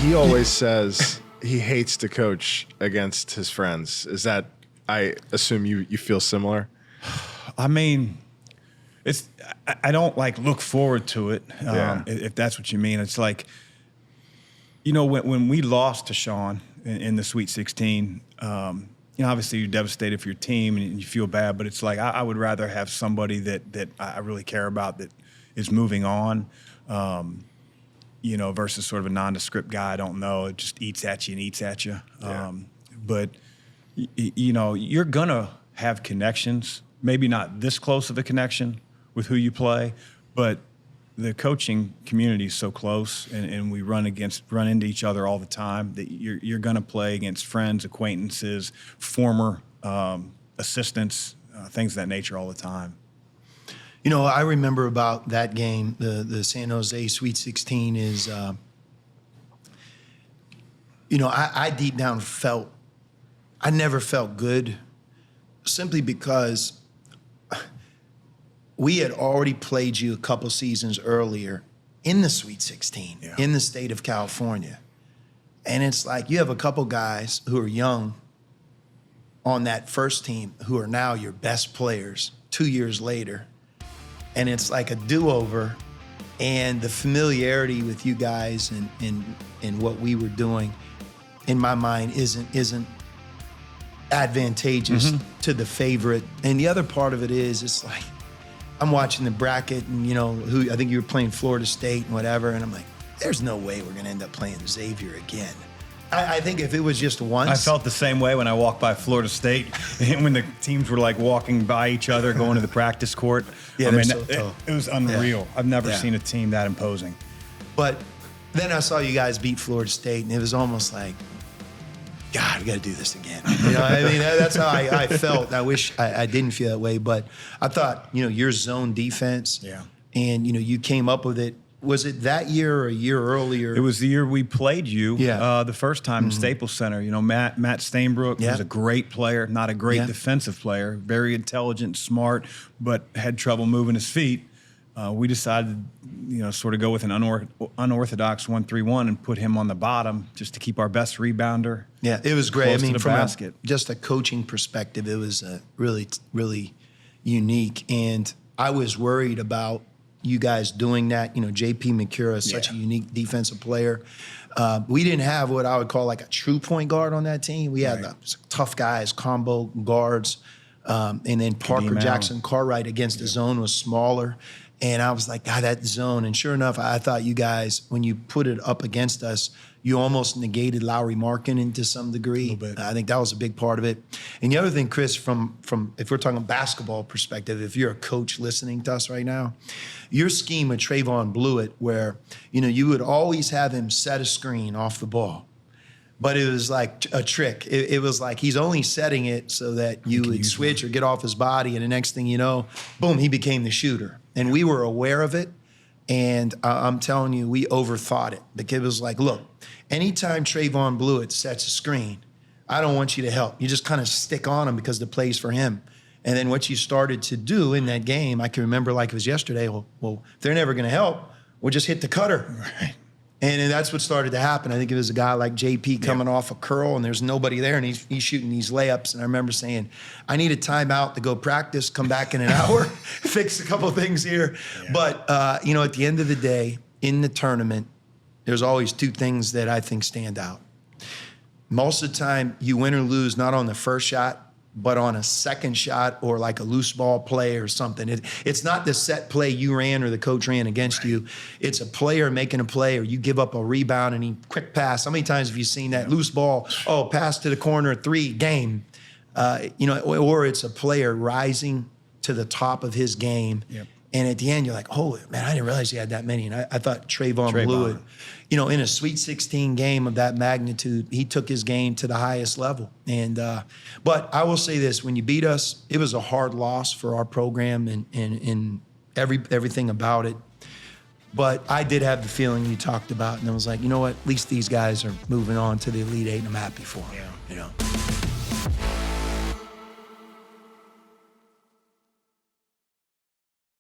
He always says he hates to coach against his friends. Is that, I assume you feel similar? I mean, I don't like look forward to it, if that's what you mean. It's like, when we lost to Sean in the Sweet 16, obviously you're devastated for your team and you feel bad, but it's like I would rather have somebody that I really care about that is moving on, versus sort of a nondescript guy I don't know. It just eats at you and eats at you. Yeah. But you're going to have connections, maybe not this close of a connection with who you play, but the coaching community is so close, and we run into each other all the time that you're going to play against friends, acquaintances, former assistants, things of that nature all the time. I remember about that game, the San Jose Sweet 16 is, I deep down I never felt good, simply because we had already played you a couple seasons earlier in the Sweet 16, in the state of California. And it's like you have a couple guys who are young on that first team who are now your best players 2 years later. And it's like a do-over, and the familiarity with you guys and what we were doing, in my mind, isn't advantageous to the favorite. And the other part of it is, it's like, I'm watching the bracket, and who I think you were playing Florida State and whatever, and I'm like, there's no way we're gonna end up playing Xavier again. I think if it was just once. I felt the same way when I walked by Florida State, and when the teams were like walking by each other, going to the practice court. Yeah, it was unreal. Yeah. I've never seen a team that imposing. But then I saw you guys beat Florida State, and it was almost like, God, we got to do this again. That's how I felt. I wish I didn't feel that way, but I thought, your zone defense, and you came up with it. Was it that year or a year earlier? It was the year we played you the first time in Staples Center. Matt Stainbrook was a great player, not a great defensive player, very intelligent, smart, but had trouble moving his feet. We decided, sort of go with an unorthodox 1-3-1 and put him on the bottom just to keep our best rebounder. Yeah, it was great. From just a coaching perspective, it was really, really unique. And I was worried about you guys doing that. J.P. McCura is such a unique defensive player. We didn't have what I would call like a true point guard on that team. We had the tough guys, combo guards, and then Parker Jackson Cartwright against the zone was smaller. And I was like, God, that zone. And sure enough, I thought you guys, when you put it up against us, you almost negated Lauri Markkanen to some degree. I think that was a big part of it. And the other thing, Chris, from if we're talking basketball perspective, if you're a coach listening to us right now, your scheme of Trayvon Blewett, where you would always have him set a screen off the ball, but it was like a trick. It was like he's only setting it so that you would switch or get off his body, and the next thing you know, boom, he became the shooter. And we were aware of it, and I'm telling you, we overthought it. Because it was like, look, anytime Trayvon Blewett sets a screen, I don't want you to help. You just kind of stick on him because the play's for him. And then what you started to do in that game, I can remember like it was yesterday, well, if they're never going to help, we'll just hit the cutter. Right. And that's what started to happen. I think it was a guy like JP coming off a curl, and there's nobody there, and he's shooting these layups. And I remember saying, I need a timeout to go practice, come back in an hour, fix a couple of things here. Yeah. But, at the end of the day, in the tournament, there's always two things that I think stand out. Most of the time, you win or lose not on the first shot, but on a second shot or like a loose ball play or something. It's not the set play you ran or the coach ran against you. It's a player making a play, or you give up a rebound and he quick pass. How many times have you seen that loose ball? Oh, pass to the corner, 3, game. Or it's a player rising to the top of his game. Yep. And at the end, you're like, oh, man, I didn't realize he had that many. And I thought Trayvon Blewett, in a Sweet 16 game of that magnitude, he took his game to the highest level. And but I will say this, when you beat us, it was a hard loss for our program and everything about it. But I did have the feeling you talked about, and I was like, you know what, at least these guys are moving on to the Elite Eight, and I'm happy for them. Yeah.